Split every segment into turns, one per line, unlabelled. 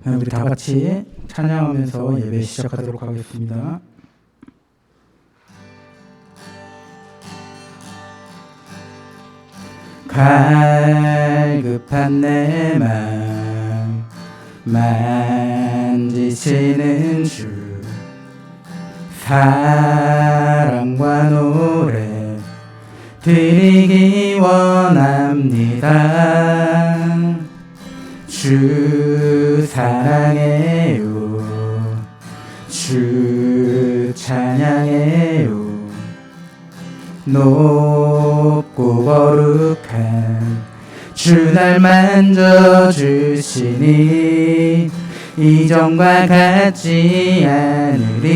우리 다 같이 찬양하면서 예배 시작하도록 하겠습니다. 갈급한 내 맘 만지시는 주, 사랑과 노래 드리기 원합니다. 주 사랑해요, 주 찬양해요. 높고 거룩한 주 날 만져주시니 이전과 같지 않으리.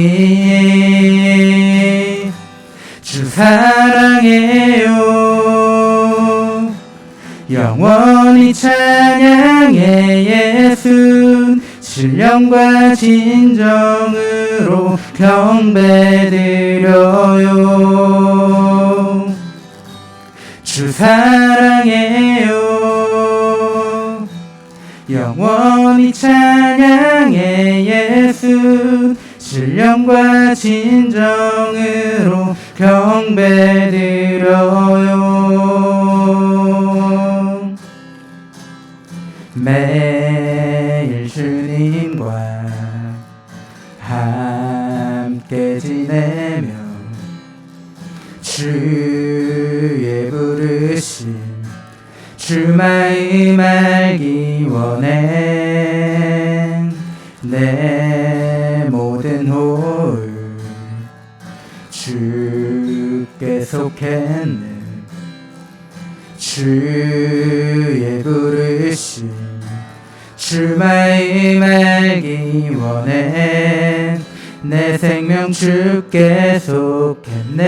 주 사랑해요, 영원히 찬양해. 예수 신령과 진정으로 경배드려요. 주 사랑해요, 영원히 찬양해. 예수 신령과 진정으로 경배드려요. 매일 주님과 함께 지내며 주의 부르심 주 마음 알기 원해. 내 모든 호흡 주께 속했네. 주의 부르심 주 마음 알기 원해. 내 생명 주께 속했네.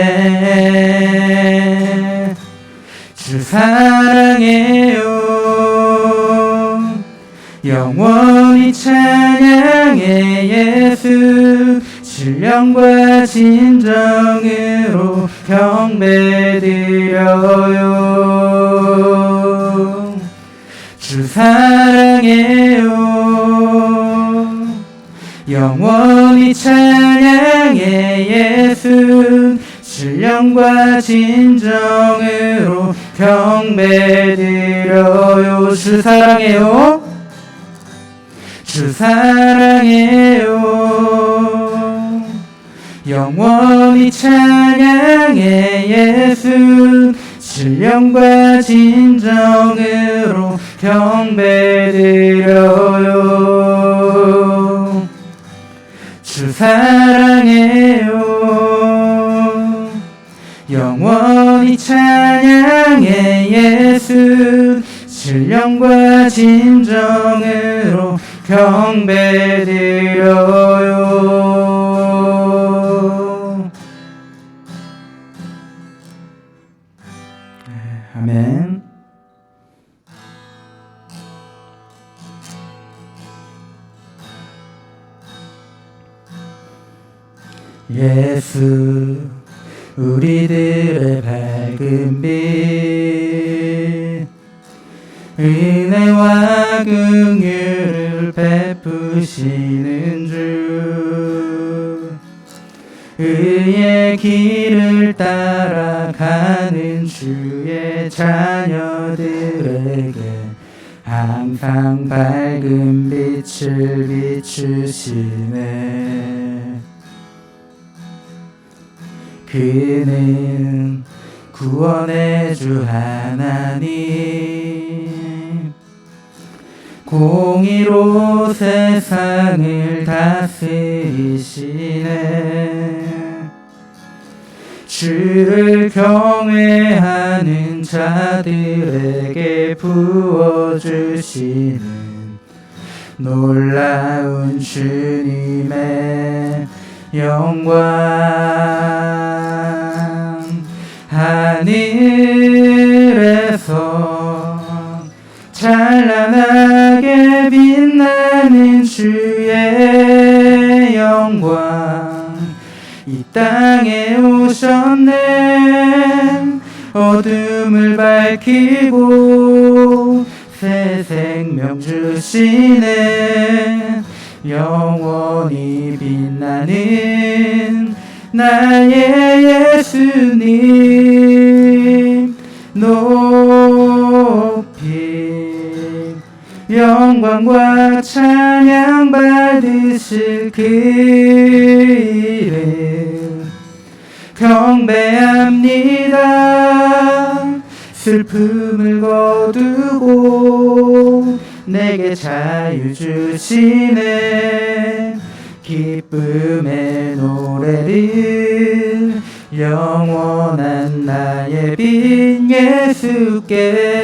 주 사랑해요, 영원히 찬양해. 예수 신령과 진정으로 경배드려요. 주 사랑해요, 영원히 찬양해. 예수 신령과 진정으로 경배드려요. 주 사랑해요, 주 사랑해요, 영원히 찬양해. 예수 신령과 진정으로 경배드려요. 주 사랑해요, 영원히 찬양해. 예수 신령과 진정으로 경배드려요. 아멘. 예수 우리들의 밝은 빛, 은혜와 긍휼을 베푸시는 주, 의의 길을 따라가는 주의 자녀들에게 항상 밝은 빛을 비추시네. 그는 구원의 주 하나님, 공의로 세상을 다스리시네. 주를 경외하는 자들에게 부어주시는 놀라운 주님의 영광, 하늘에서 찬란하게 빛나는 주의 영광, 이 땅에 오셨네. 어둠을 밝히고 새 생명 주시네. 영원히 빛나는 나의 예수님 높이 영광과 찬양 받으실 그 이름 경배합니다. 슬픔을 거두고 내게 자유 주시네. 기쁨의 노래를 영원한 나의 빈 예수께.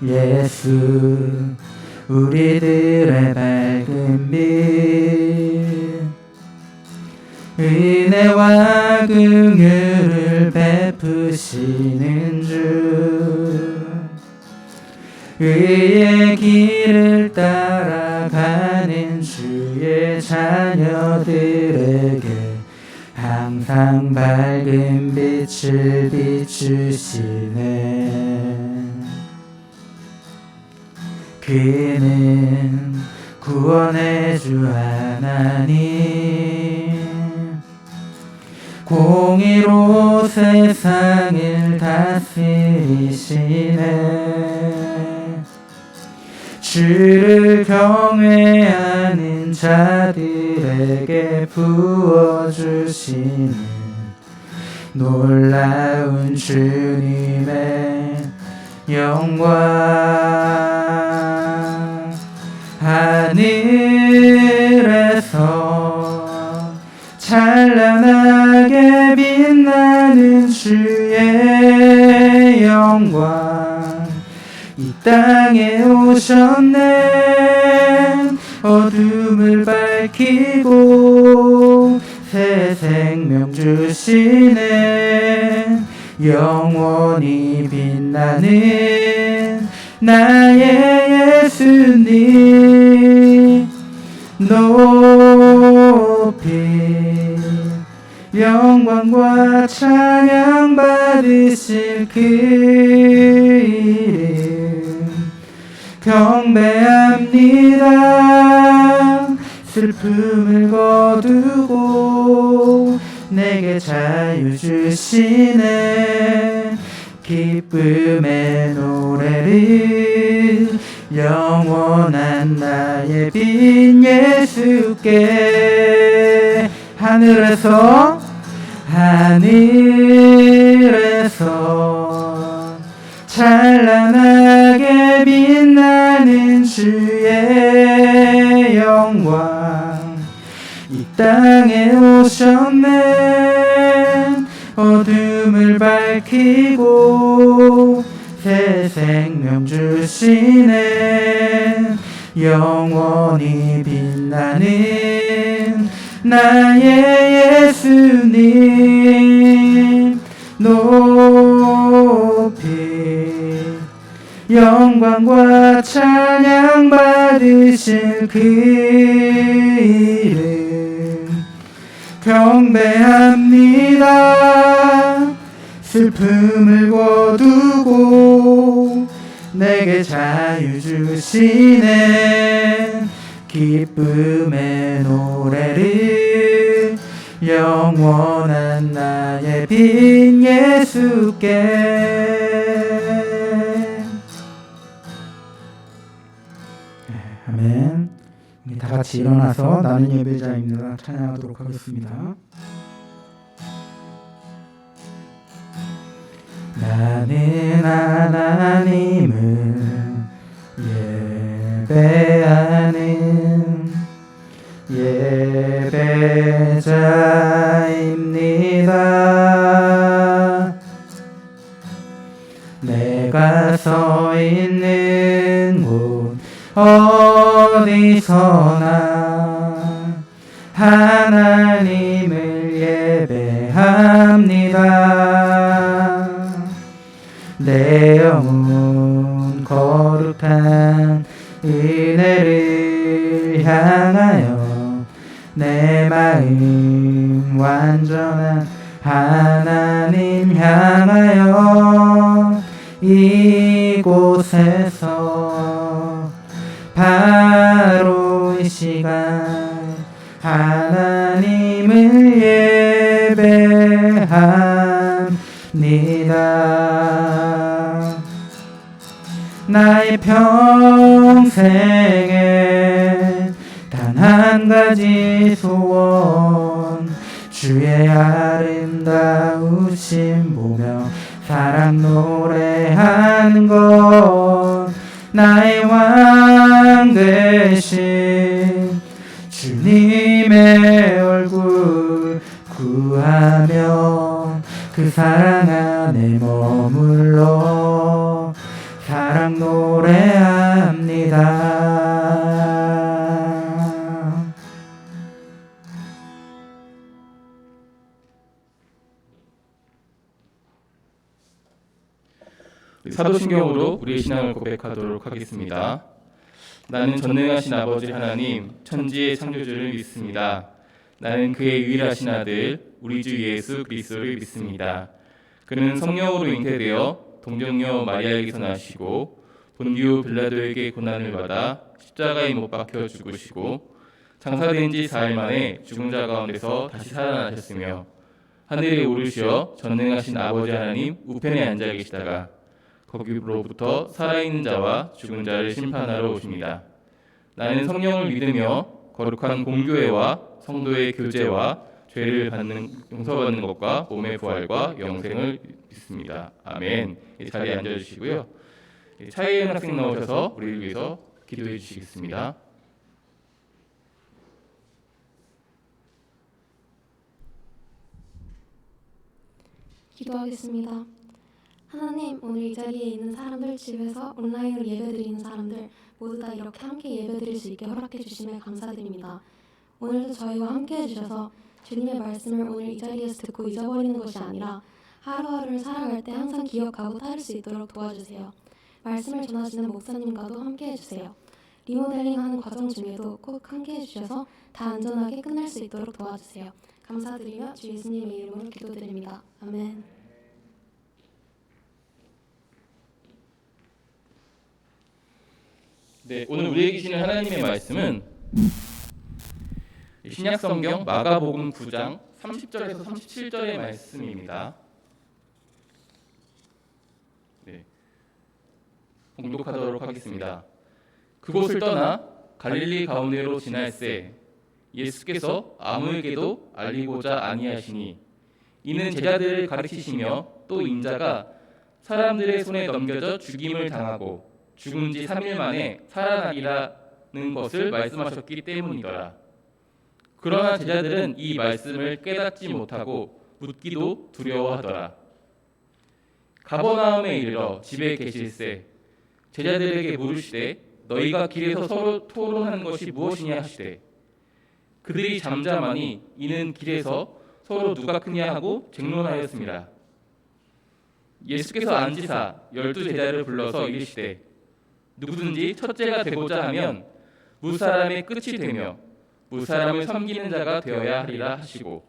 예수 우리들의 밝은 빛 은혜와 긍휼을 베푸시는 주 의의 길을 따라가는 주의 자녀들에게 항상 밝은 빛을 비추시네. 그는 구원의 주 하나님 공의로 세상을 다스리시네. 주를 경외하는 자들에게 부어주시는 놀라운 주님의 영광. 하늘에서 찬란하게 빛나는 주의 영광 이 땅에 오셨네. 어둠을 밝히고 새 생명 주시네. 영원히 빛나는 나의 예수님 높이 영광과 찬양 받으실 그 이름 경배합니다. 슬픔을 거두고 내게 자유 주시네. 기쁨의 노래를 영원한 나의 빈 예수께. 하늘에서 찬란하게 빛나는 주의 영광 이 땅에 오셨네. 어둠을 밝히고 새 생명 주시네. 영원히 빛나는 나의 예수님 높이 영광과 찬양 받으실 그 이름 경배합니다. 슬픔을 거두고 내게 자유 주시네. 기쁨의 노래를 영원한 나의 빈 예수께. 아멘. 우리 다 같이 일어나서 나는 예배자입니다 찬양하도록 하겠습니다. 나는 하나님을 예배하는 예배자입니다. 내가 서 있는 곳 어디서나 하나님을 예배합니다. 내 영혼 거룩한 은혜를 향하여 내 마음 완전한 하나님 향하여 이곳에서 바로 이 시간 하나님을 예배합니다. 나의 평생에 단 한 가지 소원, 주의 아름다우심 보며 사랑 노래하는 것, 나의 왕 되신 주님의 얼굴 구하며 그 사랑 안에 머물러 사랑 노래합니다.
사도신경으로 우리의 신앙을 고백하도록 하겠습니다. 나는 전능하신 아버지 하나님, 천지의 창조주를 믿습니다. 나는 그의 유일하신 아들, 우리 주 예수 그리스도를 믿습니다. 그는 성령으로 잉태되어 동정녀 마리아에게서 나시고 본디오 빌라도에게 고난을 받아 십자가에 못 박혀 죽으시고 장사된 지 4일 만에 죽은 자 가운데서 다시 살아나셨으며 하늘에 오르시어 전능하신 아버지 하나님 우편에 앉아 계시다가 거기로부터 살아있는 자와 죽은 자를 심판하러 오십니다. 나는 성령을 믿으며 거룩한 공교회와 성도의 교제와 죄를 용서받는 것과 몸의 부활과 영생을 믿습니다. 아멘. 이 자리에 앉아주시고요. 차이은 학생 나오셔서 우리를 위해서 기도해 주시겠습니다.
기도하겠습니다. 하나님, 오늘 이 자리에 있는 사람들, 집에서 온라인으로 예배드리는 사람들 모두 다 이렇게 함께 예배드릴 수 있게 허락해 주심에 감사드립니다. 오늘도 저희와 함께 해주셔서 주님의 말씀을 오늘 이 자리에서 듣고 잊어버리는 것이 아니라 하루하루를 살아갈 때 항상 기억하고 따를 수 있도록 도와주세요. 말씀을 전하시는 목사님과도 함께 해주세요. 리모델링하는 과정 중에도 꼭 함께 해주셔서 다 안전하게 끝날 수 있도록 도와주세요. 감사드리며 주 예수님의 이름으로 기도드립니다. 아멘.
네, 오늘 우리에게 주시는 하나님의 말씀은 신약성경 마가복음 9장 30절에서 37절의 말씀입니다. 네, 봉독하도록 하겠습니다. 그곳을 떠나 갈릴리 가운데로 지날새 예수께서 아무에게도 알리고자 아니하시니 이는 제자들을 가르치시며 또 인자가 사람들의 손에 넘겨져 죽임을 당하고 죽은 지 3일 만에 살아나리라는 것을 말씀하셨기 때문이더라. 그러나 제자들은 이 말씀을 깨닫지 못하고 묻기도 두려워하더라. 가버나움에 이르러 집에 계실새 제자들에게 물으시되 너희가 길에서 서로 토론하는 것이 무엇이냐 하시되 그들이 잠잠하니 이는 길에서 서로 누가 크냐 하고 쟁론하였습니다. 예수께서 앉으사 12제자를 불러서 이르시되 누구든지 첫째가 되고자 하면 무사람의 끝이 되며 무사람을 섬기는 자가 되어야 하리라 하시고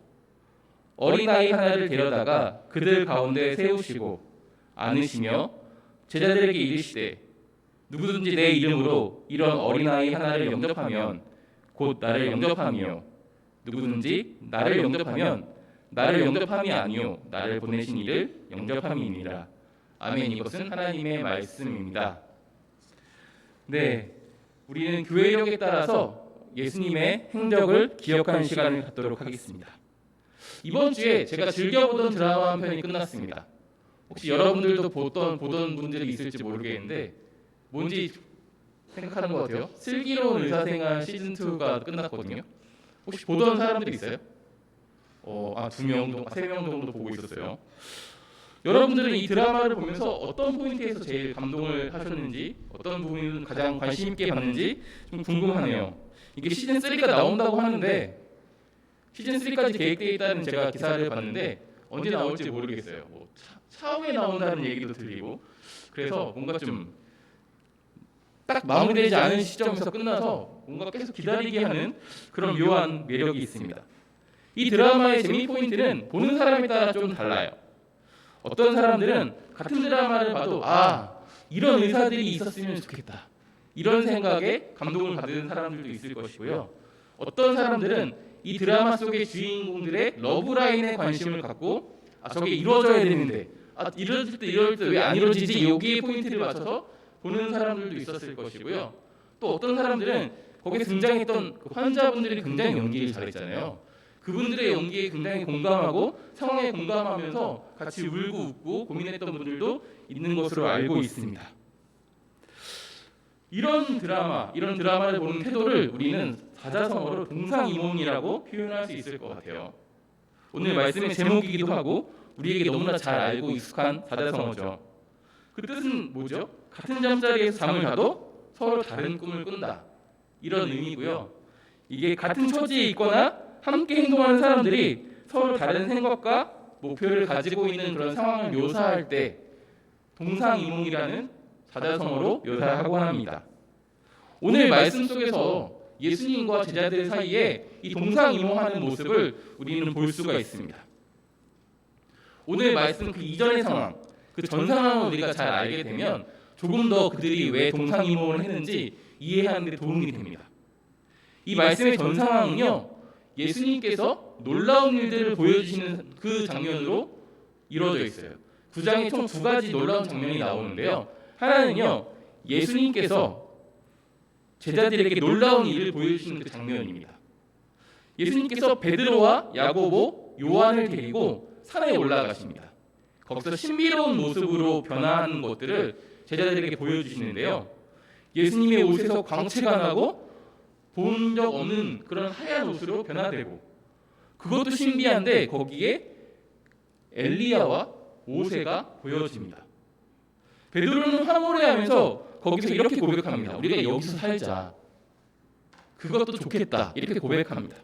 어린아이 하나를 데려다가 그들 가운데 세우시고 안으시며 제자들에게 이르시되 누구든지 내 이름으로 이런 어린아이 하나를 영접하면 곧 나를 영접함이요 누구든지 나를 영접하면 나를 영접함이 아니요 나를 보내신 이를 영접함이니라. 아멘. 이것은 하나님의 말씀입니다. 네, 우리는 교회력에 따라서 예수님의 행적을 기억하는 시간을 갖도록 하겠습니다. 이번 주에 제가 즐겨보던 드라마 한 편이 끝났습니다. 혹시 여러분들도 보던 분들이 있을지 모르겠는데 뭔지 생각하는 것 같아요. 슬기로운 의사생활 시즌2가 끝났거든요. 혹시 보던 사람들이 있어요? 2명 정도, 3명 정도 보고 있었어요. 여러분들은 이 드라마를 보면서 어떤 포인트에서 제일 감동을 하셨는지, 어떤 부분을 가장 관심 있게 봤는지 좀 궁금하네요. 이게 시즌 3가 나온다고 하는데 시즌 3까지 계획되어 있다는 제가 기사를 봤는데 언제 나올지 모르겠어요. 차후에 나온다는 얘기도 들리고 그래서 뭔가 좀 딱 마무리되지 않은 시점에서 끝나서 뭔가 계속 기다리게 하는 그런 묘한 매력이 있습니다. 이 드라마의 재미 포인트는 보는 사람에 따라 좀 달라요. 어떤 사람들은 같은 드라마를 봐도 이런 의사들이 있었으면 좋겠다, 이런 생각에 감동을 받는 사람들도 있을 것이고요. 어떤 사람들은 이 드라마 속의 주인공들의 러브라인에 관심을 갖고 저게 이루어져야 되는데 이루어질 때 왜 안 이루어지지? 여기에 포인트를 맞춰서 보는 사람들도 있었을 것이고요. 또 어떤 사람들은 거기에 등장했던 그 환자분들이 굉장히 연기를 잘했잖아요. 그분들의 연기에 굉장히 공감하고 상황에 공감하면서 같이 울고 웃고 고민했던 분들도 있는 것으로 알고 있습니다. 이런 드라마를 보는 태도를 우리는 사자성어로 동상이몽이라고 표현할 수 있을 것 같아요. 오늘 말씀의 제목이기도 하고 우리에게 너무나 잘 알고 익숙한 사자성어죠. 그 뜻은 뭐죠? 같은 잠자리에서 잠을 자도 서로 다른 꿈을 꾼다, 이런 의미고요. 이게 같은 처지에 있거나 함께 행동하는 사람들이 서로 다른 생각과 목표를 가지고 있는 그런 상황을 묘사할 때 동상이몽이라는 사자성어로 묘사하곤 합니다. 오늘 말씀 속에서 예수님과 제자들 사이에 이 동상이몽하는 모습을 우리는 볼 수가 있습니다. 오늘 말씀 그 이전의 상황, 그 전 상황을 우리가 잘 알게 되면 조금 더 그들이 왜 동상이몽을 했는지 이해하는 데 도움이 됩니다. 이 말씀의 전 상황은요, 예수님께서 놀라운 일들을 보여주시는 그 장면으로 이루어져 있어요. 9장에 총 2가지 놀라운 장면이 나오는데요. 하나는요, 예수님께서 제자들에게 놀라운 일을 보여주시는 그 장면입니다. 예수님께서 베드로와 야고보, 요한을 데리고 산에 올라가십니다. 거기서 신비로운 모습으로 변화하는 것들을 제자들에게 보여주시는데요. 예수님의 옷에서 광채가 나고 본 적 없는 그런 하얀 옷으로 변화되고, 그것도 신비한데 거기에 엘리야와 모세가 보여집니다. 베드로는 황홀해하면서 거기서 이렇게 고백합니다. 우리가 여기서 살자, 그것도 좋겠다, 이렇게 고백합니다.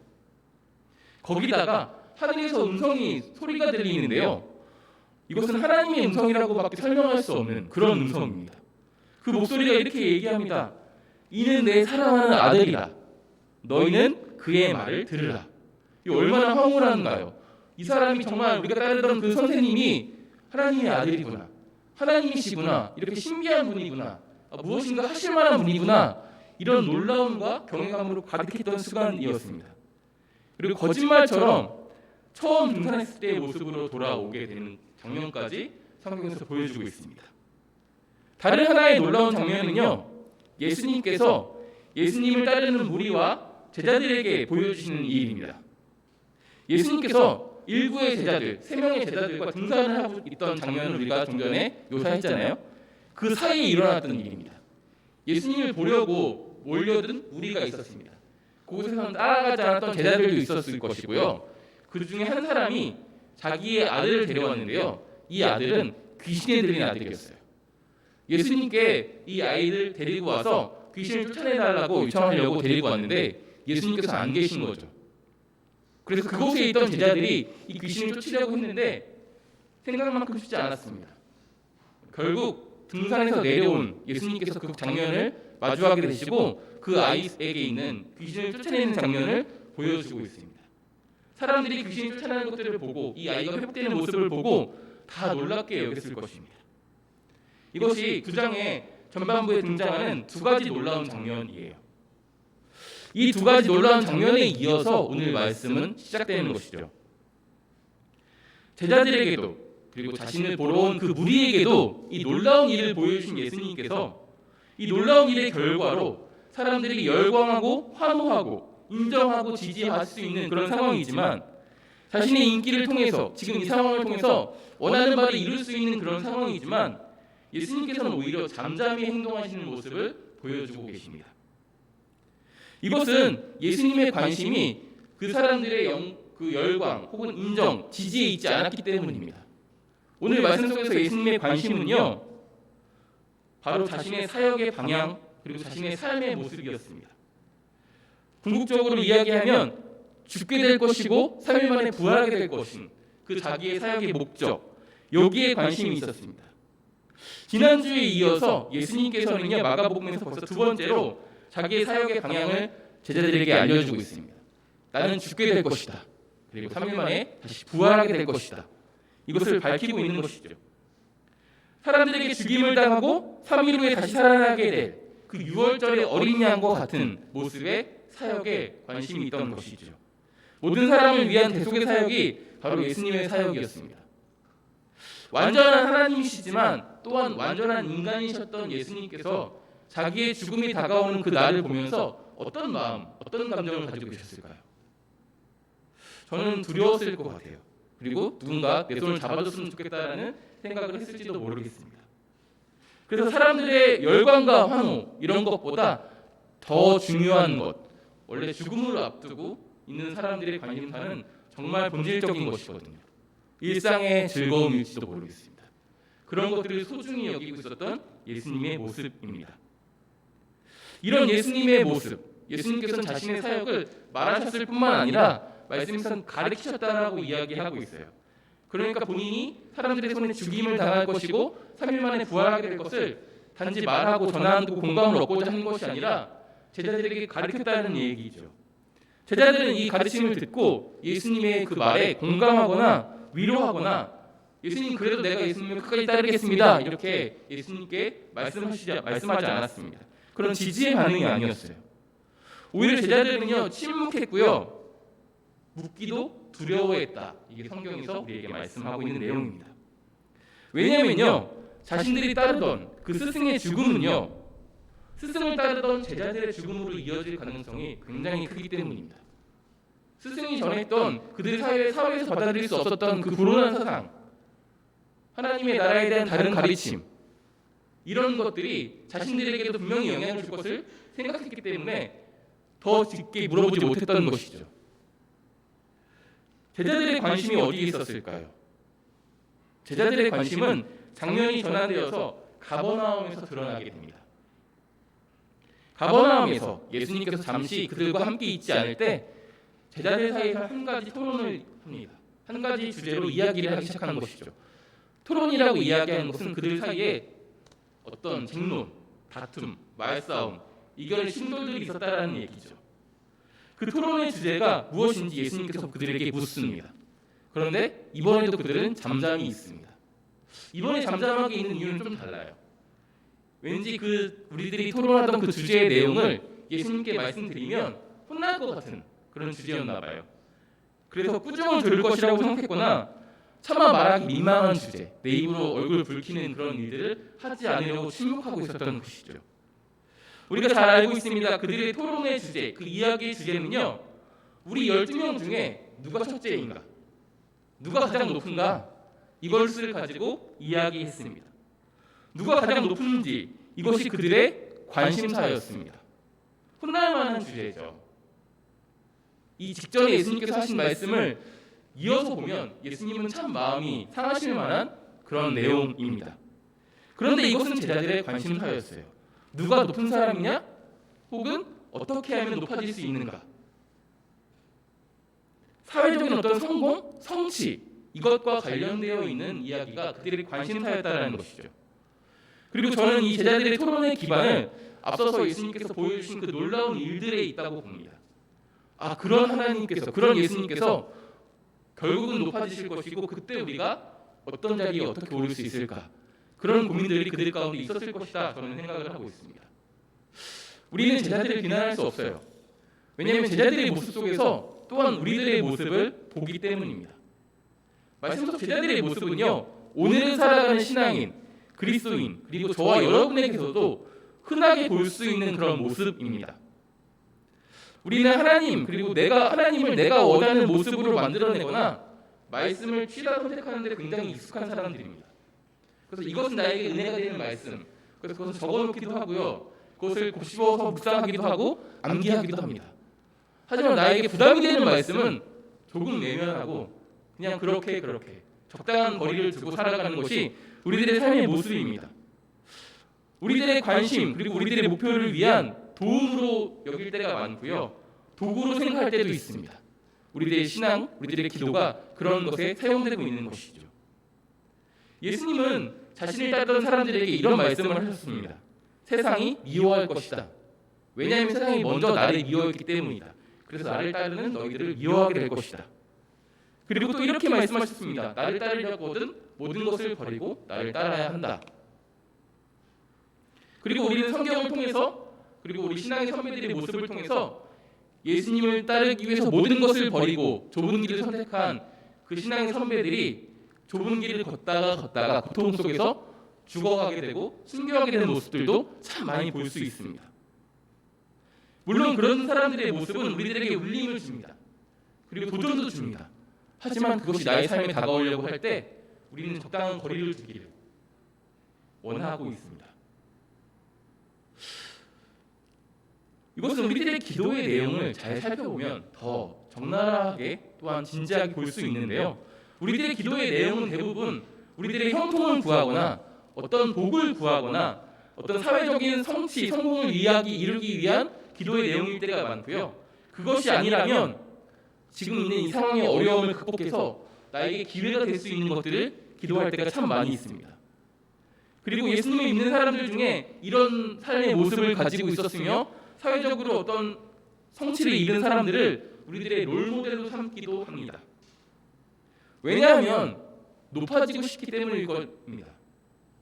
거기다가 하늘에서 소리가 들리는데요. 이것은 하나님의 음성이라고밖에 설명할 수 없는 그런 음성입니다. 그 목소리가 이렇게 얘기합니다. 이는 내 사랑하는 아들이다. 너희는 그의 말을 들으라. 이 얼마나 황홀한가요? 이 사람이 정말 우리가 따르던 그 선생님이 하나님의 아들이구나, 하나님이시구나, 이렇게 신비한 분이구나, 무엇인가 하실 만한 분이구나, 이런 놀라움과 경외감으로 가득했던 순간이었습니다. 그리고 거짓말처럼 처음 등산했을 때의 모습으로 돌아오게 되는 장면까지 성경에서 보여주고 있습니다. 다른 하나의 놀라운 장면은요, 예수님께서 예수님을 따르는 무리와 제자들에게 보여주시는 이 일입니다. 예수님께서 일부의 제자들, 3명의 제자들과 등산을 하고 있던 장면을 우리가 좀 전에 묘사했잖아요. 그 사이에 일어났던 일입니다. 예수님을 보려고 몰려든 무리가 있었습니다. 그곳에서는 따라가지 않았던 제자들도 있었을 것이고요. 그 중에 한 사람이 자기의 아들을 데려왔는데요. 이 아들은 귀신에 들린 아들이었어요. 예수님께 이 아이를 데리고 와서 귀신을 쫓아내달라고 요청하려고 데리고 왔는데 예수님께서 안 계신 거죠. 그래서 그곳에 있던 제자들이 이 귀신을 쫓으려고 했는데 생각만큼 쉽지 않았습니다. 결국 등산에서 내려온 예수님께서 그 장면을 마주하게 되시고 그 아이에게 있는 귀신을 쫓아내는 장면을 보여주고 있습니다. 사람들이 귀신을 쫓아내는 것들을 보고 이 아이가 회복되는 모습을 보고 다 놀랍게 여겼을 것입니다. 이것이 9장의 전반부에 등장하는 2가지 놀라운 장면이에요. 이 2가지 놀라운 장면에 이어서 오늘 말씀은 시작되는 것이죠. 제자들에게도 그리고 자신을 보러 온 그 무리에게도 이 놀라운 일을 보여주신 예수님께서 이 놀라운 일의 결과로 사람들이 열광하고 환호하고 인정하고 지지할 수 있는 그런 상황이지만 자신의 인기를 통해서 지금 이 상황을 통해서 원하는 바를 이룰 수 있는 그런 상황이지만 예수님께서는 오히려 잠잠히 행동하시는 모습을 보여주고 계십니다. 이것은 예수님의 관심이 그 사람들의 그 열광 혹은 인정, 지지에 있지 않았기 때문입니다. 오늘 말씀 속에서 예수님의 관심은요, 바로 자신의 사역의 방향 그리고 자신의 삶의 모습이었습니다. 궁극적으로 이야기하면 죽게 될 것이고 3일 만에 부활하게 될 것인 그 자기의 사역의 목적, 여기에 관심이 있었습니다. 지난주에 이어서 예수님께서는요, 마가복음에서 벌써 2번째로 자기의 사역의 방향을 제자들에게 알려주고 있습니다. 나는 죽게 될 것이다. 그리고 3일 만에 다시 부활하게 될 것이다. 이것을 밝히고 있는 것이죠. 사람들에게 죽임을 당하고 3일 후에 다시 살아나게 될 그 6월절의 어린 양과 같은 모습의 사역에 관심이 있던 것이죠. 모든 사람을 위한 대속의 사역이 바로 예수님의 사역이었습니다. 완전한 하나님이시지만 또한 완전한 인간이셨던 예수님께서 자기의 죽음이 다가오는 그 날을 보면서 어떤 마음, 어떤 감정을 가지고 계셨을까요? 저는 두려웠을 것 같아요. 그리고 누군가 내 손을 잡아줬으면 좋겠다라는 생각을 했을지도 모르겠습니다. 그래서 사람들의 열광과 환호 이런 것보다 더 중요한 것, 원래 죽음을 앞두고 있는 사람들의 관심사는 정말 본질적인 것이거든요. 일상의 즐거움일지도 모르겠습니다. 그런 것들을 소중히 여기고 있었던 예수님의 모습입니다. 이런 예수님의 모습, 예수님께서는 자신의 사역을 말하셨을 뿐만 아니라 말씀에서는 가르치셨다라고 이야기하고 있어요. 그러니까 본인이 사람들의 손에 죽임을 당할 것이고 3일 만에 부활하게 될 것을 단지 말하고 전하고 공감을 얻고자 하는 것이 아니라 제자들에게 가르쳤다는 얘기죠. 제자들은 이 가르침을 듣고 예수님의 그 말에 공감하거나 위로하거나 예수님 그래도 내가 예수님을 끝까지 따르겠습니다 이렇게 예수님께 말씀하지 않았습니다. 그런 지지의 반응이 아니었어요. 오히려 제자들은요 침묵했고요 묻기도 두려워했다. 이게 성경에서 우리에게 말씀하고 있는 내용입니다. 왜냐면요 자신들이 따르던 그 스승의 죽음은요 스승을 따르던 제자들의 죽음으로 이어질 가능성이 굉장히 크기 때문입니다. 스승이 전했던 그들의 사회에서 받아들일 수 없었던 그 불온한 사상, 하나님의 나라에 대한 다른 가르침, 이런 것들이 자신들에게도 분명히 영향을 줄 것을 생각했기 때문에 더 깊게 물어보지 못했던 것이죠. 제자들의 관심이 어디에 있었을까요? 제자들의 관심은 장면이 전환되어서 가버나움에서 드러나게 됩니다. 가버나움에서 예수님께서 잠시 그들과 함께 있지 않을 때 제자들 사이에서 한 가지 토론을 합니다. 한 가지 주제로 이야기를 하기 시작하는 것이죠. 토론이라고 이야기하는 것은 그들 사이에 어떤 쟁론, 다툼, 말싸움, 이견의 충돌들이 있었다라는 얘기죠. 그 토론의 주제가 무엇인지 예수님께서 그들에게 묻습니다. 그런데 이번에도 그들은 잠잠히 있습니다. 이번에 잠잠하게 있는 이유는 좀 달라요. 왠지 우리들이 토론하던 그 주제의 내용을 예수님께 말씀드리면 혼날 것 같은 그런 주제였나 봐요. 그래서 꾸중을 들을 것이라고 생각했거나 차마 말하기 민망한 주제, 내 입으로 얼굴 붉히는 그런 일들을 하지 않으려고 침묵하고 있었던 것이죠. 우리가 잘 알고 있습니다. 그들의 토론의 주제, 그 이야기의 주제는요. 우리 12명 중에 누가 첫째인가? 누가 가장 높은가? 이것을 가지고 이야기했습니다. 누가 가장 높은지 이것이 그들의 관심사였습니다. 혼날 만한 주제죠. 이 직전에 예수님께서 하신 말씀을 이어서 보면 예수님은 참 마음이 상하실 만한 그런 내용입니다. 그런데 이것은 제자들의 관심사였어요. 누가 높은 사람이냐? 혹은 어떻게 하면 높아질 수 있는가? 사회적인 어떤 성공, 성취 이것과 관련되어 있는 이야기가 그들의 관심사였다는 것이죠. 그리고 저는 이 제자들의 토론의 기반을 앞서서 예수님께서 보여주신 그 놀라운 일들에 있다고 봅니다. 그런 하나님께서, 그런 예수님께서 결국은 높아지실 것이고 그때 우리가 어떤 자리에 어떻게 오를 수 있을까? 그런 고민들이 그들 가운데 있었을 것이다. 저는 생각을 하고 있습니다. 우리는 제자들을 비난할 수 없어요. 왜냐하면 제자들의 모습 속에서 또한 우리들의 모습을 보기 때문입니다. 말씀 속 제자들의 모습은요. 오늘을 살아가는 신앙인, 그리스도인, 그리고 저와 여러분에게서도 흔하게 볼 수 있는 그런 모습입니다. 우리는 하나님, 그리고 하나님을 내가 원하는 모습으로 만들어내거나 말씀을 취사 선택하는 데 굉장히 익숙한 사람들입니다. 그래서 이것은 나에게 은혜가 되는 말씀, 그래서 그것을 적어놓기도 하고요. 그것을 곱씹어서 묵상하기도 하고 암기하기도 합니다. 하지만 나에게 부담이 되는 말씀은 조금 내면하고 그냥 그렇게 적당한 거리를 두고 살아가는 것이 우리들의 삶의 모습입니다. 우리들의 관심 그리고 우리들의 목표를 위한 도움으로 여길 때가 많고요. 도구로 생각할 때도 있습니다. 우리들의 신앙, 우리들의 기도가 그런 것에 사용되고 있는 것이죠. 예수님은 자신을 따르던 사람들에게 이런 말씀을 하셨습니다. 세상이 미워할 것이다. 왜냐하면 세상이 먼저 나를 미워했기 때문이다. 그래서 나를 따르는 너희들을 미워하게 될 것이다. 그리고 또 이렇게 말씀하셨습니다. 나를 따르려거든 모든 것을 버리고 나를 따라야 한다. 그리고 우리는 성경을 통해서 그리고 우리 신앙의 선배들의 모습을 통해서 예수님을 따르기 위해서 모든 것을 버리고 좁은 길을 선택한 그 신앙의 선배들이 좁은 길을 걷다가 고통 속에서 죽어가게 되고 순교하게 되는 모습들도 참 많이 볼 수 있습니다. 물론 그런 사람들의 모습은 우리들에게 울림을 줍니다. 그리고 도전도 줍니다. 하지만 그것이 나의 삶에 다가오려고 할 때 우리는 적당한 거리를 두기를 원하고 있습니다. 이것은 우리들의 기도의 내용을 잘 살펴보면 더 적나라하게 또한 진지하게 볼 수 있는데요. 우리들의 기도의 내용은 대부분 우리들의 형통을 구하거나 어떤 복을 구하거나 어떤 사회적인 성취, 성공을 이루기 위한 기도의 내용일 때가 많고요. 그것이 아니라면 지금 있는 이 상황의 어려움을 극복해서 나에게 기회가 될 수 있는 것들을 기도할 때가 참 많이 있습니다. 그리고 예수님을 믿는 사람들 중에 이런 삶의 모습을 가지고 있었으며 사회적으로 어떤 성취를 이룬 사람들을 우리들의 롤모델로 삼기도 합니다. 왜냐하면 높아지고 싶기 때문일 겁니다.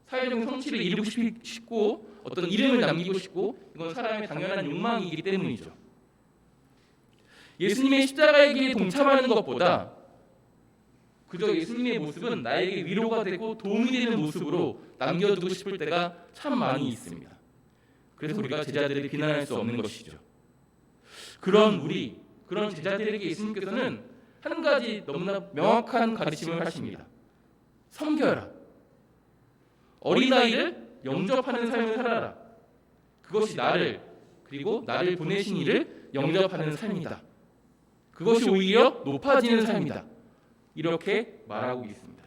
사회적인 성취를 이루고 싶고 어떤 이름을 남기고 싶고 이건 사람의 당연한 욕망이기 때문이죠. 예수님의 십자가의 길에 동참하는 것보다 그저 예수님의 모습은 나에게 위로가 되고 도움이 되는 모습으로 남겨두고 싶을 때가 참 많이 있습니다. 그래서 우리가 제자들을 비난할 수 없는 것이죠. 그런 제자들에게 예수님께서는 한 가지 너무나 명확한 가르침을 하십니다. 섬겨라. 어린아이를 영접하는 삶을 살아라. 그것이 나를 그리고 나를 보내신 이를 영접하는 삶이다. 그것이 오히려 높아지는 삶이다. 이렇게 말하고 있습니다.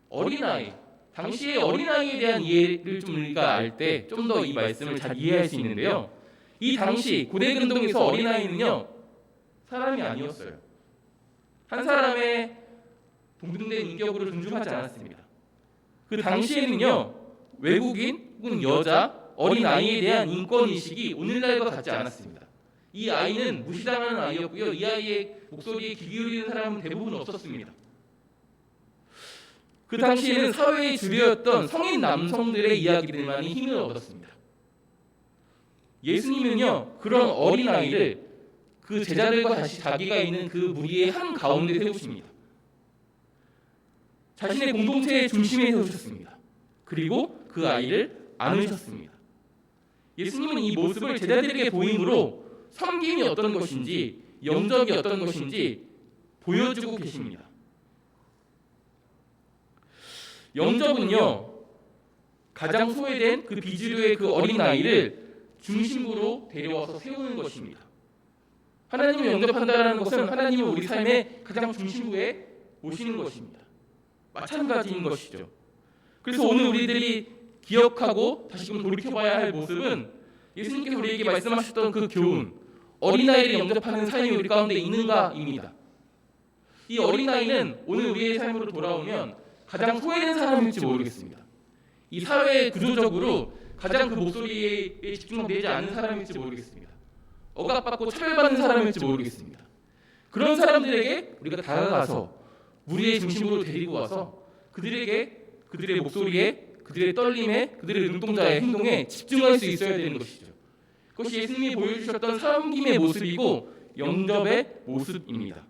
어린아이, 당시의 어린아이에 대한 이해를 좀 우리가 알 때 좀 더 이 말씀을 잘 이해할 수 있는데요. 이 당시 고대 근동에서 어린아이는요 사람이 아니었어요. 한 사람의 동등된 인격으로 존중하지 않았습니다. 그 당시에는요 외국인 혹은 여자, 어린아이에 대한 인권인식이 오늘날과 같지 않았습니다. 이 아이는 무시당하는 아이였고요. 이 아이의 목소리에 귀 기울이는 사람은 대부분 없었습니다. 그 당시에는 사회의 주류였던 성인 남성들의 이야기들만이 힘을 얻었습니다. 예수님은요 그런 어린아이를 그 제자들과 다시 자기가 있는 그 무리의 한 가운데 세우십니다. 자신의 공동체의 중심에 세우셨습니다. 그리고 그 아이를 안으셨습니다. 예수님은 이 모습을 제자들에게 보임으로 섬김이 어떤 것인지 영접이 어떤 것인지 보여주고 계십니다. 영접은요 가장 소외된 그 비주류의 그 어린아이를 중심부로 데려와서 세우는 것입니다. 하나님을 영접한다는 것은 하나님을 우리 삶의 가장 중심부에 모시는 것입니다. 마찬가지인 것이죠. 그래서 오늘 우리들이 기억하고 다시금 돌이켜봐야 할 모습은 예수님께서 우리에게 말씀하셨던 그 교훈, 어린아이를 영접하는 삶이 우리 가운데 있는가입니다. 이 어린아이는 오늘 우리의 삶으로 돌아오면 가장 소외된 사람일지 모르겠습니다. 이 사회 구조적으로 가장 그 목소리에 집중되지 않는 사람일지 모르겠습니다. 억압받고 차별받는 사람일지 모르겠습니다. 그런 사람들에게 우리가 다가가서 무리의 중심으로 데리고 와서 그들의 목소리에, 그들의 떨림에, 그들의 눈동자의 행동에 집중할 수 있어야 되는 것이죠. 그것이 예수님이 보여주셨던 섬김의 모습이고 영접의 모습입니다.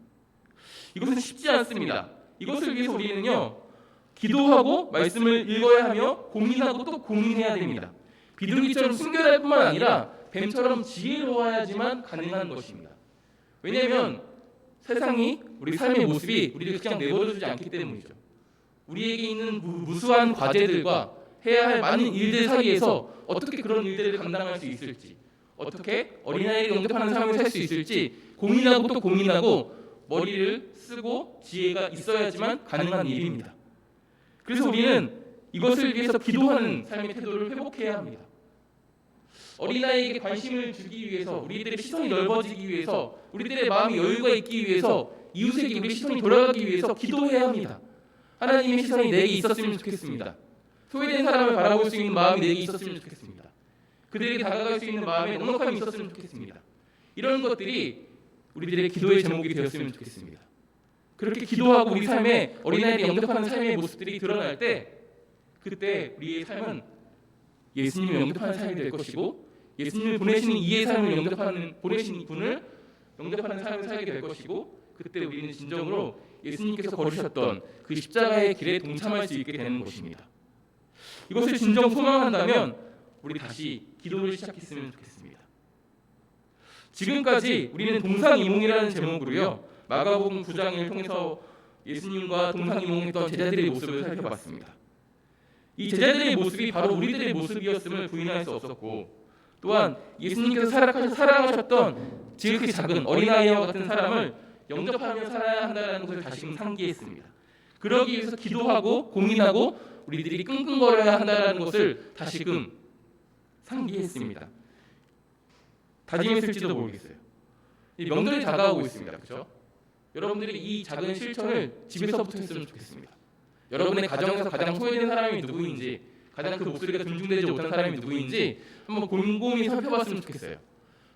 이것은 쉽지 않습니다. 이것을 위해서 우리는요 기도하고 말씀을 읽어야 하며 고민하고 또 고민해야 됩니다. 비둘기처럼 순결할 뿐만 아니라 뱀처럼 지혜로워야지만 가능한 것입니다. 왜냐하면 세상이 우리 삶의 모습이 우리를 그냥 내버려두지 않기 때문이죠. 우리에게 있는 무수한 과제들과 해야 할 많은 일들 사이에서 어떻게 그런 일들을 감당할 수 있을지, 어떻게 어린아이를 영접하는 삶을 살 수 있을지 고민하고 또 고민하고 머리를 쓰고 지혜가 있어야지만 가능한 일입니다. 그래서 우리는 이것을 위해서 기도하는 삶의 태도를 회복해야 합니다. 어린아이에게 관심을 주기 위해서, 우리들의 시선이 넓어지기 위해서, 우리들의 마음이 여유가 있기 위해서, 이웃에게 우리 시선이 돌아가기 위해서 기도해야 합니다. 하나님의 시선이 내게 있었으면 좋겠습니다. 소외된 사람을 바라볼 수 있는 마음이 내게 있었으면 좋겠습니다. 그들에게 다가갈 수 있는 마음에 넉넉함이 있었으면 좋겠습니다. 이런 것들이 우리들의 기도의 제목이 되었으면 좋겠습니다. 그렇게 기도하고 우리 삶에 어린아이를 영접하는 삶의 모습들이 드러날 때 그때 우리의 삶은 예수님을 영접하는 삶이 될 것이고 예수님을 보내시는 이의 삶을 보내신 분을 영접하는 삶을 살게 될 것이고 그때 우리는 진정으로 예수님께서 걸으셨던 그 십자가의 길에 동참할 수 있게 되는 것입니다. 이것을 진정 소망한다면 우리 다시 기도를 시작했으면 좋겠습니다. 지금까지 우리는 동상이몽이라는 제목으로요 마가복음 9장을 통해서 예수님과 동상이몽했던 제자들의 모습을 살펴봤습니다. 이 제자들의 모습이 바로 우리들의 모습이었음을 부인할 수 없었고 또한 예수님께서 사랑하셨던 지극히 작은 어린아이와 같은 사람을 영접하며 살아야 한다는 것을 다시금 상기했습니다. 그러기 위해서 기도하고 고민하고 우리들이 끙끙거려야 한다는 것을 다시금 상기했습니다. 다짐했을지도 모르겠어요. 명절이 다가오고 있습니다. 그렇죠? 여러분들이 이 작은 실천을 집에서부터 했으면 좋겠습니다. 여러분의 가정에서 가장 소외된 사람이 누구인지, 가장 그 목소리가 존중되지 못한 사람이 누구인지 한번 곰곰이 살펴봤으면 좋겠어요.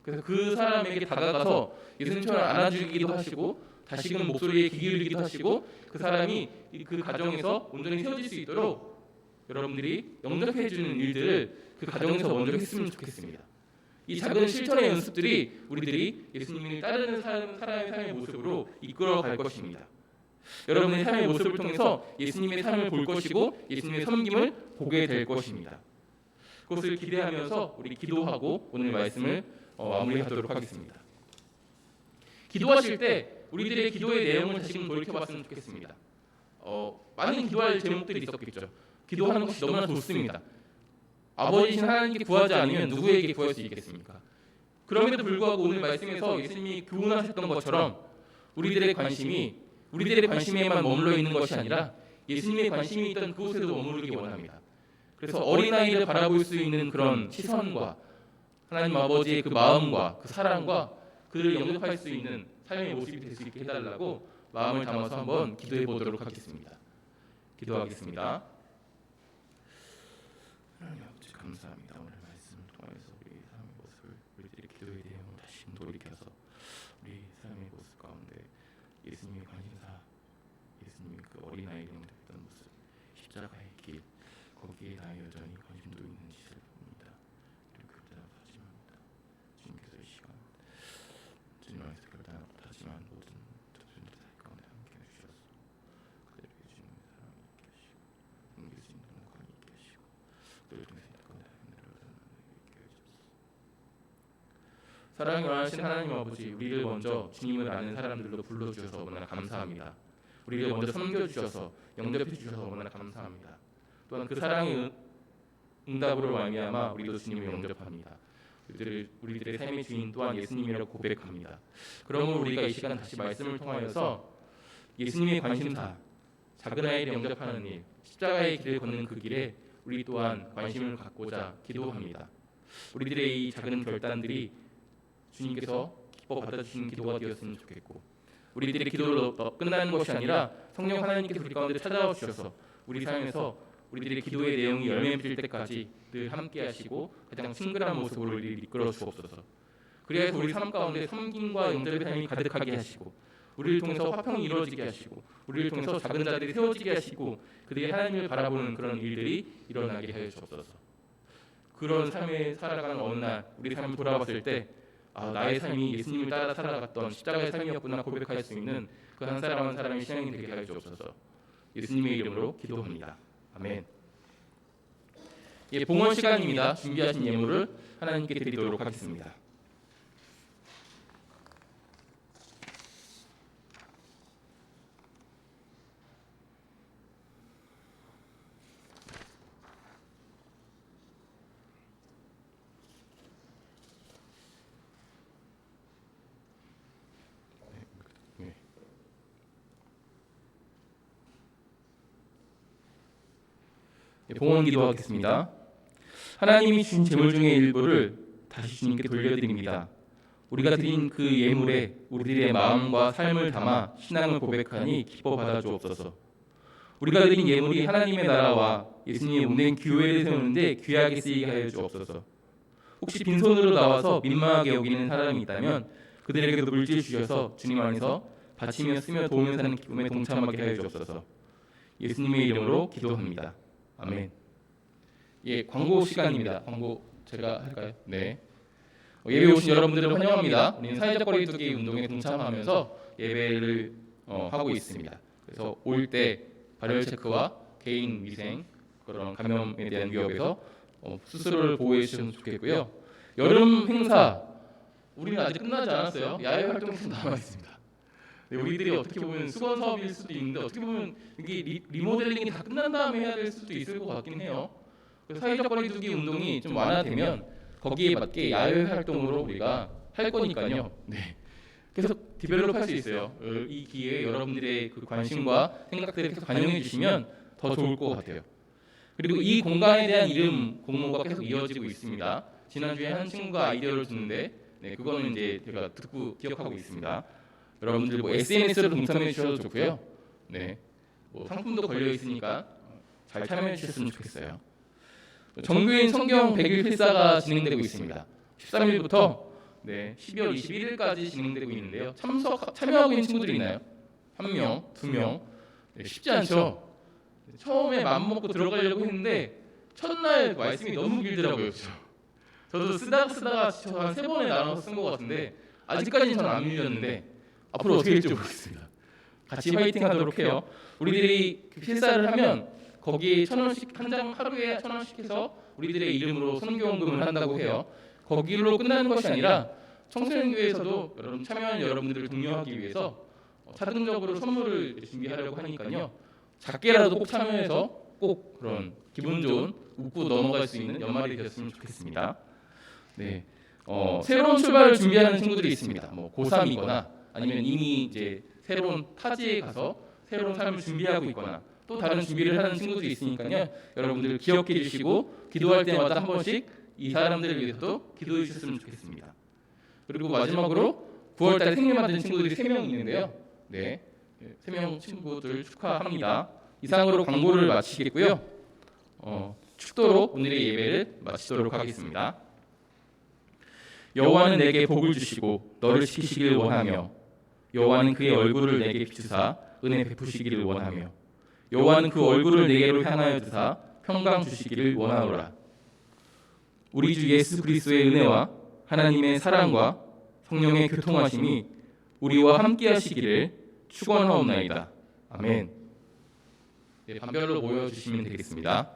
그래서 그 사람에게 다가가서 예수님처럼 안아주기도 하시고 다시금 목소리에 귀 기울이기도 하시고 그 사람이 그 가정에서 온전히 세워질 수 있도록 여러분들이 영접해주는 일들을 그 가정에서 먼저 했으면 좋겠습니다. 이 작은 실천의 연습들이 우리들이 예수님을 따르는 사람의 삶의 모습으로 이끌어갈 것입니다. 여러분의 삶의 모습을 통해서 예수님의 삶을 볼 것이고 예수님의 섬김을 보게 될 것입니다. 그것을 기대하면서 우리 기도하고 오늘 말씀을 마무리하도록 하겠습니다. 기도하실 때 우리들의 기도의 내용을 다시금 돌이켜봤으면 좋겠습니다. 많은 기도할 제목들이 있었겠죠. 기도하는 것이 너무나 좋습니다. 아버지신 하나님께 구하지 않으면 누구에게 구할 수 있겠습니까? 그럼에도 불구하고 오늘 말씀에서 예수님이 교훈하셨던 것처럼 우리들의 관심에만 머물러 있는 것이 아니라 예수님의 관심이 있던 그곳에도 머무르기 원합니다. 그래서 어린아이를 바라볼 수 있는 그런 시선과 하나님 아버지의 그 마음과 그 사랑과 그를 영접할 수 있는 삶의 모습이 될 수 있게 해달라고 마음을 담아서 한번 기도해 보도록 하겠습니다. 기도하겠습니다. 하나님 아버지 감사합니다. 오늘 말씀을 통해서 우리 삶의 모습을 우리들의 기도의 내용을 다시 돌이켜서 우리 삶의 모습 가운데 예수님의 관심사, 예수님의 그 어린아이를 영접했던 모습, 십자가의 길, 거기에 나 여전히 관심도 있는 짓을 봅니다. 그리고 결단하고 다짐합니다. 주님께서 이 시간 주님 안에서 결단하고 다짐한 모든 저들의 삶 가운데 함께 해주셔서 그들에게 주님의 사랑이 있게 하시고 함께 주님의 능력이 있게 하시고 그들을 통해서 이 가운데 하늘을 얻어나게 있게 해주소서. 사랑이 원하신 하나님 아버지, 우리를 먼저 주님을 아는 사람들로 불러주셔서 너무나 감사합니다. 우리를 먼저 섬겨주셔서 영접해주셔서 너무나 감사합니다. 또한 그 사랑의 응답으로 말미암아 우리도 주님을 영접합니다. 우리들의 삶의 주인 또한 예수님이라고 고백합니다. 그러므로 우리가 이 시간 다시 말씀을 통하여서 예수님의 관심사, 작은 아이를 영접하는 일, 십자가의 길을 걷는 그 길에 우리 또한 관심을 갖고자 기도합니다. 우리들의 이 작은 결단들이 주님께서 기뻐 받아주시는 기도가 되었으면 좋겠고 우리들의 기도로 끝나는 것이 아니라 성령 하나님께서 우리 가운데 찾아와 주셔서 우리 삶에서 우리들의 기도의 내용이 열매 맺을 때까지 늘 함께 하시고 가장 친근한 모습으로 우리를 이끌어 주옵소서. 그래서 우리 삶 가운데 섬김과 영접의 삶이 가득하게 하시고 우리를 통해서 화평이 이루어지게 하시고 우리를 통해서 작은 자들이 세워지게 하시고 그들이 하나님을 바라보는 그런 일들이 일어나게 하여 주옵소서. 그런 삶에 살아가는 어느 날 우리 삶을 돌아봤을 때 나의 삶이 예수님을 따라 살아갔던 십자가의 삶이었구나 고백할 수 있는 그 한 사람 한 사람의 신앙이 되게 하여 주옵소서. 예수님의 이름으로 기도합니다. 아멘. 봉헌 시간입니다. 준비하신 예물을 하나님께 드리도록 하겠습니다. 봉헌 기도하겠습니다. 하나님이 주신 제물 중의 일부를 다시 주님께 돌려드립니다. 우리가 드린 그 예물에 우리들의 마음과 삶을 담아 신앙을 고백하니 기뻐 받아주옵소서. 우리가 드린 예물이 하나님의 나라와 예수님의 몸된 교회를 세우는데 귀하게 쓰이게 하여 주옵소서. 혹시 빈손으로 나와서 민망하게 여기는 사람이 있다면 그들에게도 물질 주셔서 주님 안에서 바치며 쓰며 도우며 사는 기쁨에 동참하게 하여 주옵소서. 예수님의 이름으로 기도합니다. 아멘. 예, 광고 시간입니다. 광고 제가 할까요? 네. 예배 오신 여러분들을 환영합니다. 우리는 사회적 거리 두기 운동에 동참하면서 예배를 하고 있습니다. 그래서 올 때 발열 체크와 개인 위생 그런 감염에 대한 위협에서 스스로를 보호해 주시면 좋겠고요. 여름 행사 우리는 아직 끝나지 않았어요. 야외 활동이 남아 있습니다. 네, 우리들이 어떻게 보면 수건 사업일 수도 있는데 어떻게 보면 이게 리모델링이 다 끝난 다음에 해야 될 수도 있을 것 같긴 해요. 사회적 거리두기 운동이 좀 완화되면 거기에 맞게 야외 활동으로 우리가 할 거니까요. 네. 계속 디벨롭 할 수 있어요. 이 기회에 여러분들의 그 관심과 생각들을 계속 반영해 주시면 더 좋을 것 같아요. 그리고 이 공간에 대한 이름 공모가 계속 이어지고 있습니다. 지난주에 한 친구가 아이디어를 줬는데 네, 그거는 이제 제가 듣고 기억하고 있습니다. 여러분들 뭐 SNS로 동참해 주셔도 좋고요. 네, 뭐 상품도 걸려 있으니까 잘 참여해 주셨으면 좋겠어요. 정교인 성경 100일 필사가 진행되고 있습니다. 13일부터 네, 12월 21일까지 진행되고 있는데요. 참여하고 있는 친구들이 있나요? 1명, 2명. 네, 쉽지 않죠. 처음에 마음 먹고 들어가려고 했는데 첫날 말씀이 너무 길더라고요. 저도 쓰다가 지쳐서 한 3번에 나눠서 쓴 것 같은데 아직까지는 저는 안 밀렸는데 앞으로 어떻게 될지 모르겠습니다. 같이 화이팅 하도록 해요. 우리들이 필사를 하면 거기에 1,000원씩 한 장 하루에 1,000원씩 해서 우리들의 이름으로 선교원금을 한다고 해요. 거기로 끝나는 것이 아니라 청소년교회에서도 여러분 참여하는 여러분들을 독려하기 위해서 차등적으로 선물을 준비하려고 하니까요. 작게라도 꼭 참여해서 꼭 그런 기분 좋은 웃고 넘어갈 수 있는 연말이 되었으면 좋겠습니다. 네, 새로운 출발을 준비하는 친구들이 있습니다. 뭐 고3이거나 아니면 이미 이제 새로운 타지에 가서 새로운 삶을 준비하고 있거나 또 다른 준비를 하는 친구들이 있으니까요. 여러분들 기억해 주시고 기도할 때마다 한 번씩 이 사람들을 위해서도 기도해 주셨으면 좋겠습니다. 그리고 마지막으로 9월달에 생일 맞은 친구들이 3명 있는데요. 네, 3명 친구들 축하합니다. 이상으로 광고를 마치겠고요. 축도로 오늘의 예배를 마치도록 하겠습니다. 여호와는 내게 복을 주시고 너를 지키시기를 원하며 여호와는 그의 얼굴을 내게 비추사 은혜 베푸시기를 원하며 여호와는 그 얼굴을 내게로 향하여 드사 평강 주시기를 원하노라. 우리 주 예수 그리스도의 은혜와 하나님의 사랑과 성령의 교통하심이 우리와 함께 하시기를 축원하옵나이다. 아멘. 네, 반별로 모여주시면 되겠습니다.